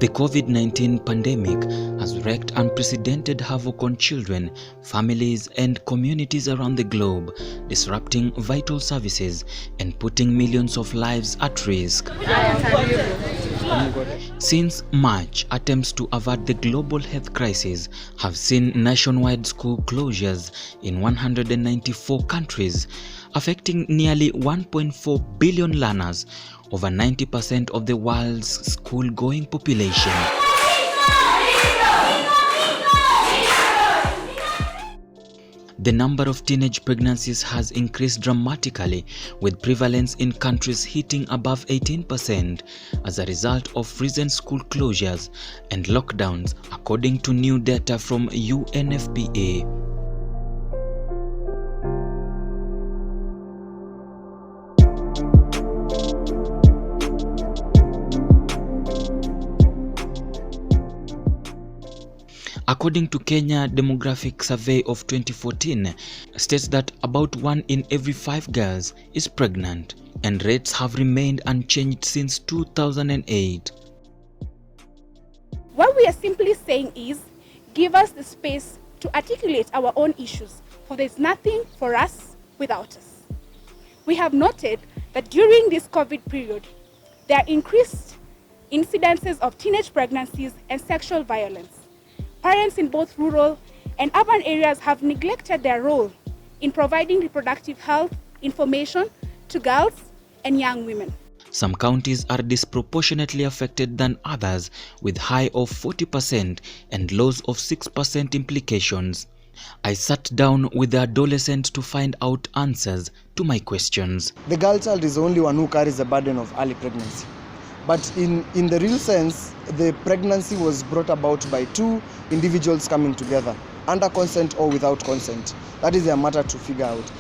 The COVID-19 pandemic has wreaked unprecedented havoc on children, families, and communities around the globe, disrupting vital services and putting millions of lives at risk. Since March, attempts to avert the global health crisis have seen nationwide school closures in 194 countries, affecting nearly 1.4 billion learners, over 90% of the world's school-going population. The number of teenage pregnancies has increased dramatically, with prevalence in countries hitting above 18% as a result of recent school closures and lockdowns, according to new data from UNFPA. According to Kenya Demographic Survey of 2014, states that about 1 in every 5 girls is pregnant, and rates have remained unchanged since 2008. What we are simply saying is, give us the space to articulate our own issues, for there is nothing for us without us. We have noted that during this COVID period, there are increased incidences of teenage pregnancies and sexual violence. Parents in both rural and urban areas have neglected their role in providing reproductive health information to girls and young women. Some counties are disproportionately affected than others, with high of 40% and lows of 6% implications. I sat down with the adolescent to find out answers to my questions. The girl child is the only one who carries the burden of early pregnancy. But in the real sense, the pregnancy was brought about by two individuals coming together, under consent or without consent. That is a matter to figure out.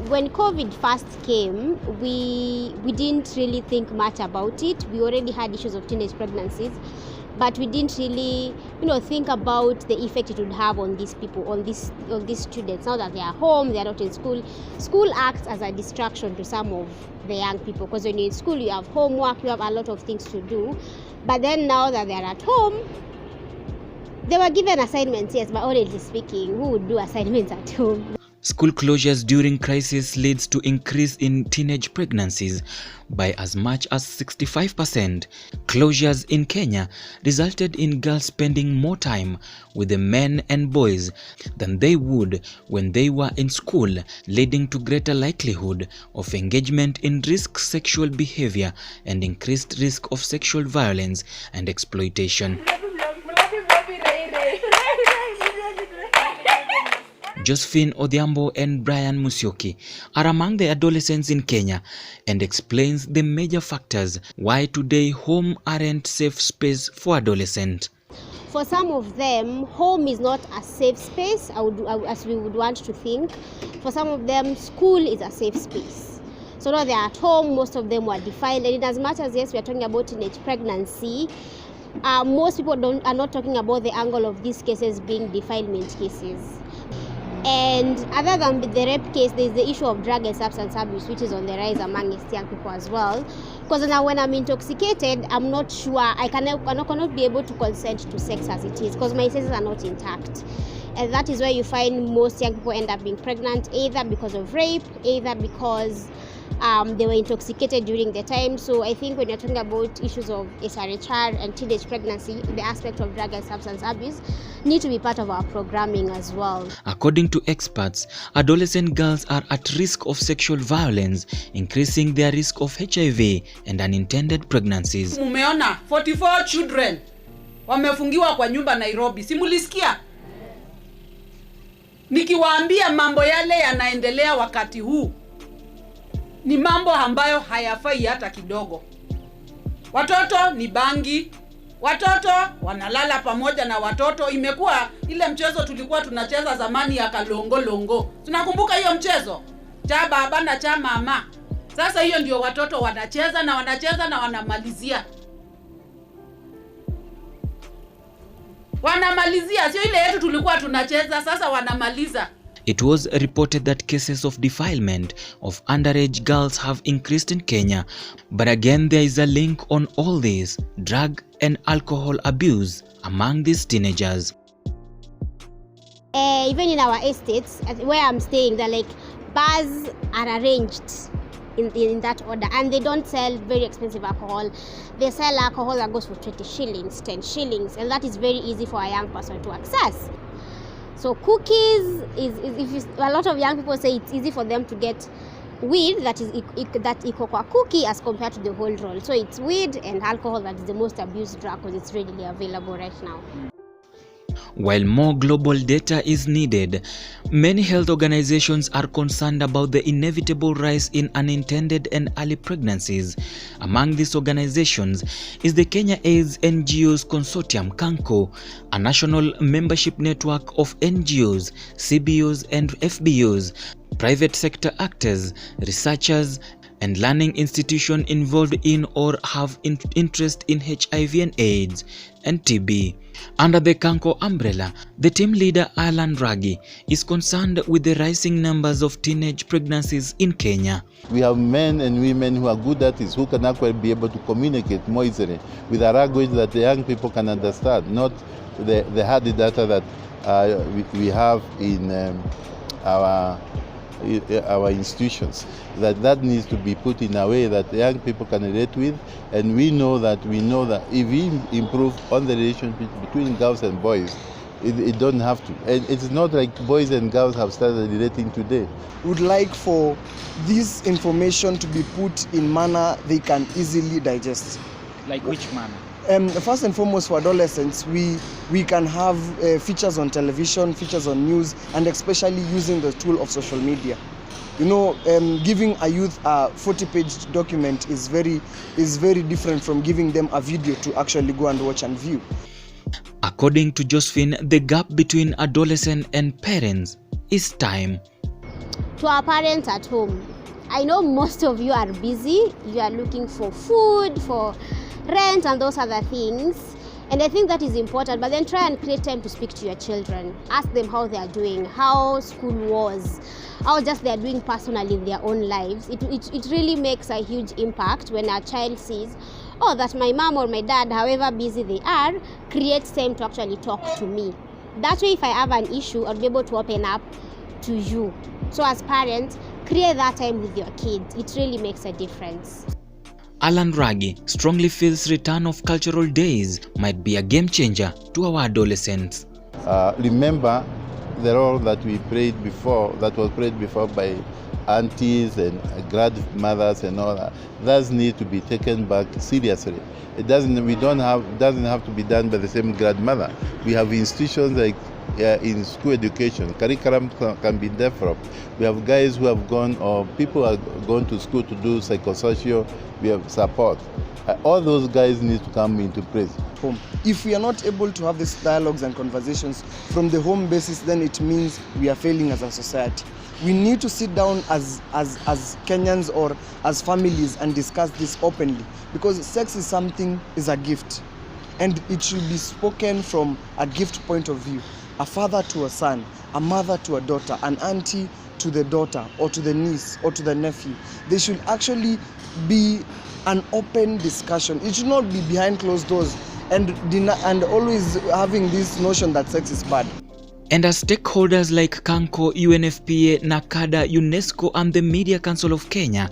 When COVID first came, we didn't really think much about it. We already had issues of teenage pregnancies, but we didn't really, think about the effect it would have on these people, on these students. Now that they are home, they are not in school. School acts as a distraction to some of the young people, because when you're in school, you have homework, you have a lot of things to do. But then now that they are at home, they were given assignments, yes, but honestly speaking, who would do assignments at home? School closures during crisis leads to increase in teenage pregnancies by as much as 65%. Closures in Kenya resulted in girls spending more time with the men and boys than they would when they were in school, leading to greater likelihood of engagement in risky sexual behavior and increased risk of sexual violence and exploitation. Josephine Odhiambo and Brian Musyoki are among the adolescents in Kenya and explains the major factors why today home aren't safe space for adolescents. For some of them, home is not a safe space as we would want to think. For some of them, school is a safe space. So now they're at home, most of them were defiled, and in as much as yes, we are talking about teenage pregnancy, most people are not talking about the angle of these cases being defilement cases. And other than the rape case, there's the issue of drug and substance abuse, which is on the rise among young people as well. Because now when I'm intoxicated, I'm not sure, I cannot be able to consent to sex as it is, because my senses are not intact. And that is where you find most young people end up being pregnant, either because of rape, either because they were intoxicated during the time. So I think when you're talking about issues of SRHR and teenage pregnancy, the aspect of drug and substance abuse need to be part of our programming as well. According to experts, adolescent girls are at risk of sexual violence, increasing their risk of HIV and unintended pregnancies. Mumeona 44 children wamefungiwa kwa nyumba Nairobi. Simulisikia? Nikiwaambia mambo yale yanaendelea wakati huu, ni mambo ambayo hayafai hata kidogo. Watoto ni bangi, watoto wanalala pamoja na watoto. Imekuwa ile mchezo tulikuwa tunacheza zamani ya kalongo. Tunakumbuka hiyo mchezo? Cha baba na cha mama. Sasa hiyo ndio watoto wanacheza na wanamalizia. Wanamalizia, sio ile yetu tulikuwa tunacheza, sasa wanamaliza. It was reported that cases of defilement of underage girls have increased in Kenya, but again there is a link on all this: drug and alcohol abuse among these teenagers. Even in our estates, where I'm staying, they're like bars are arranged in that order, and they don't sell very expensive alcohol. They sell alcohol that goes for 20 shillings, 10 shillings, and that is very easy for a young person to access. So cookies a lot of young people say it's easy for them to get weed that equal a cookie as compared to the whole roll. So it's weed and alcohol that is the most abused drug because it's readily available right now. While more global data is needed, many health organizations are concerned about the inevitable rise in unintended and early pregnancies. Among these organizations is the Kenya AIDS NGOs Consortium (KANCO), a national membership network of NGOs, CBOs and FBOs, private sector actors, researchers, and learning institutions involved in or have interest in HIV and AIDS and TB. Under the KANCO umbrella, the team leader Alan Ragi is concerned with the rising numbers of teenage pregnancies in Kenya. We have men and women who are good artists who can actually be able to communicate more easily with a language that the young people can understand, not the hard data that we have in our institutions. That needs to be put in a way that the young people can relate with, and we know that if we improve on the relationship between girls and boys, it don't have to. And it's not like boys and girls have started relating today. Would like for this information to be put in manner they can easily digest. Like which manner? First and foremost, for adolescents, we can have features on television, features on news, and especially using the tool of social media. You know, giving a youth a 40-page document is very different from giving them a video to actually go and watch and view. According to Josephine, the gap between adolescent and parents is time. To our parents at home, I know most of you are busy. You are looking for food, for rent and those other things, and I think that is important, but then try and create time to speak to your children. Ask them how they are doing, how school was, how just they are doing personally in their own lives. It really makes a huge impact when a child sees, oh, that my mom or my dad, however busy they are, creates time to actually talk to me. That way, if I have an issue, I'll be able to open up to you. So as parents, create that time with your kids. It really makes a difference. Alan Ragi strongly feels return of cultural days might be a game changer to our adolescents. Remember the role that we played before, that was played before by aunties and grandmothers and all that. That needs to be taken back seriously. It doesn't have to be done by the same grandmother. We have institutions like in school education, curriculum can be developed. We have guys who have gone, or people are going to school to do psychosocial, we have support. All those guys need to come into place. If we are not able to have these dialogues and conversations from the home basis, then it means we are failing as a society. We need to sit down as Kenyans or as families and discuss this openly, because sex is a gift, and it should be spoken from a gift point of view. A father to a son, a mother to a daughter, an auntie to the daughter or to the niece or to the nephew. They should actually be an open discussion. It should not be behind closed doors and always having this notion that sex is bad. And as stakeholders like KANCO, UNFPA, NACADA, UNESCO and the Media Council of Kenya,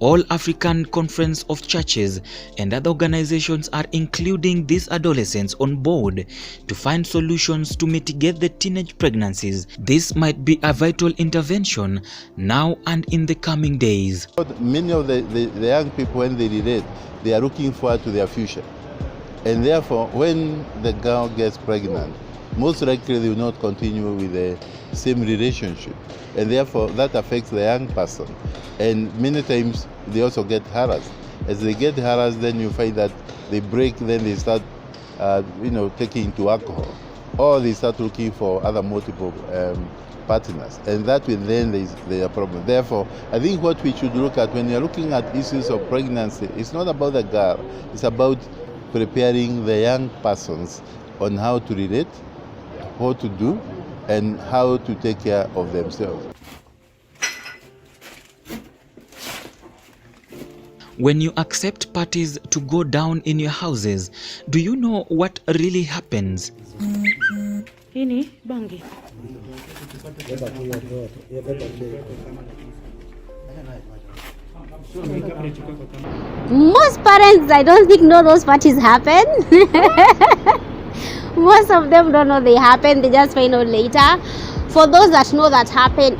All African Conference of Churches and other organizations are including these adolescents on board to find solutions to mitigate the teenage pregnancies. This might be a vital intervention now and in the coming days. Many of the young people, when they relate, they are looking forward to their future. And therefore, when the girl gets pregnant, most likely they will not continue with the same relationship. And therefore, that affects the young person. And many times, they also get harassed. As they get harassed, then you find that they break, then they start, taking to alcohol. Or they start looking for other multiple partners. And that will then there's a problem. Therefore, I think what we should look at when you're looking at issues of pregnancy, it's not about the girl, it's about preparing the young persons on how to relate, what to do, and how to take care of themselves. When you accept parties to go down in your houses, do you know what really happens? Ini bangi. Most parents, I don't think, know those parties happen. Most of them don't know they happen. They just find out later. For those that know that happen,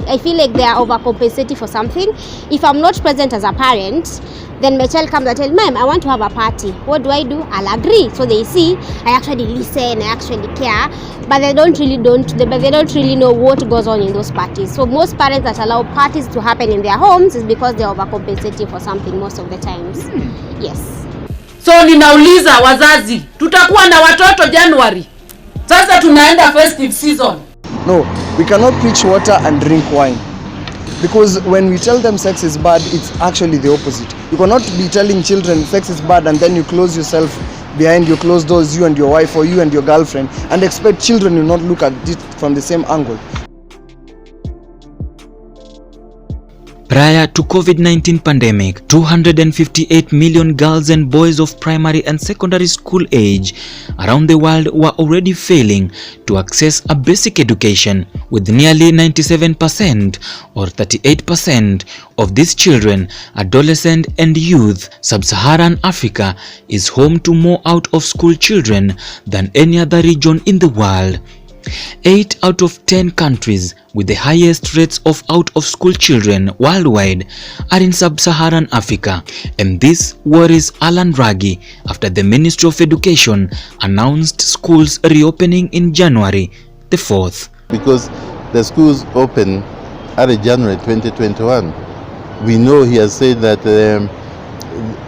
I feel like they are overcompensating for something. If I'm not present as a parent, then my child comes and tells, Mom, I want to have a party. What do? I'll agree. So they see I actually listen, I actually care, but they don't really know what goes on in those parties. So most parents that allow parties to happen in their homes is because they're overcompensating for something most of the times. Yes. So ninauliza wazazi, tutakuwa na watoto January. Sasa tunaenda festive season. No, we cannot preach water and drink wine. Because when we tell them sex is bad, it's actually the opposite. You cannot be telling children sex is bad and then you close yourself behind your closed doors, you and your wife or you and your girlfriend, and expect children will not look at it from the same angle. Prior to COVID-19 pandemic, 258 million girls and boys of primary and secondary school age around the world were already failing to access a basic education, with nearly 97% or 38% of these children, adolescent and youth. Sub-Saharan Africa is home to more out-of-school children than any other region in the world. 8 out of 10 countries with the highest rates of out-of-school children worldwide are in Sub-Saharan Africa, and this worries Alan Raggi after the Ministry of Education announced schools reopening in January the 4th. Because the schools open early January 2021. We know he has said that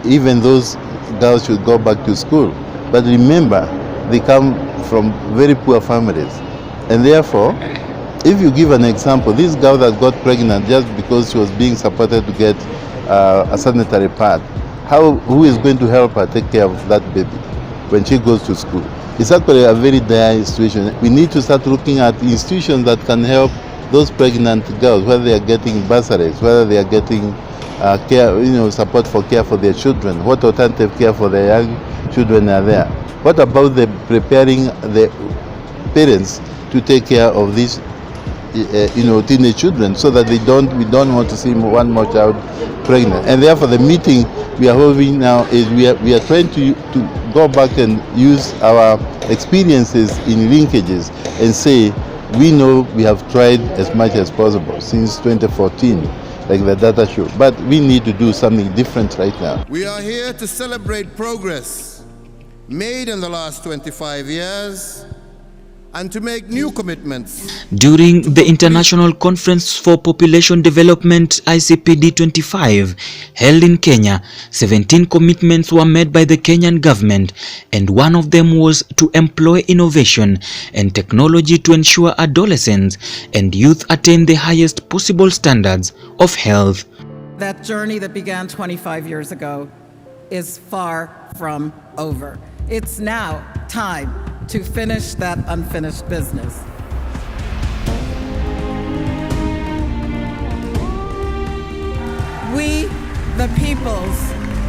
even those girls should go back to school. But remember, they come from very poor families. And therefore, if you give an example, this girl that got pregnant just because she was being supported to get a sanitary pad, who is going to help her take care of that baby when she goes to school? It's actually a very dire situation. We need to start looking at institutions that can help those pregnant girls, whether they are getting bursaries, whether they are getting care, support for care for their children, what alternative care for their young children are there. What about preparing the parents to take care of these, teenage children, so that we don't want to see one more child pregnant? And therefore, the meeting we are holding now is we are trying to go back and use our experiences in linkages and say we know we have tried as much as possible since 2014, like the data show, but we need to do something different right now. We are here to celebrate progress made in the last 25 years and to make new commitments. During the International Conference for Population Development ICPD25 held in Kenya, 17 commitments were made by the Kenyan government, and one of them was to employ innovation and technology to ensure adolescents and youth attain the highest possible standards of health. That journey that began 25 years ago is far from over. It's now time to finish that unfinished business. We, the peoples,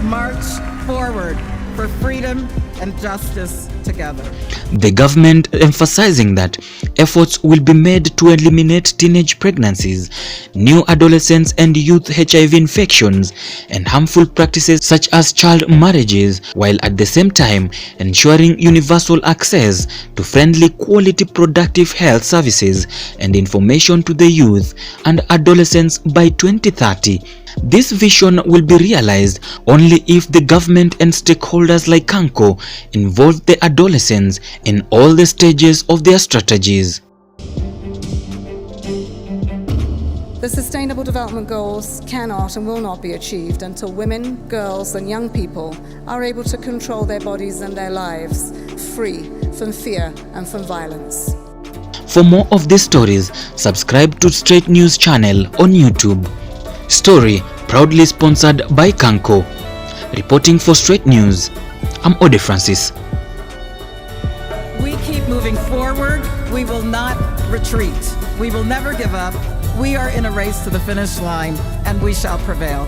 march forward for freedom and justice together. The government emphasizing that efforts will be made to eliminate teenage pregnancies, new adolescents and youth HIV infections, and harmful practices such as child marriages, while at the same time ensuring universal access to friendly, quality, productive health services and information to the youth and adolescents by 2030. This vision will be realized only if the government and stakeholders like Kanko involve the adolescents in all the stages of their strategies. The Sustainable Development Goals cannot and will not be achieved until women, girls and young people are able to control their bodies and their lives, free from fear and from violence. For more of these stories, subscribe to Straight News channel on YouTube. Story proudly sponsored by Kanko. Reporting for Straight News, I'm Ode Francis. We keep moving forward. We will not retreat. We will never give up. We are in a race to the finish line, and we shall prevail.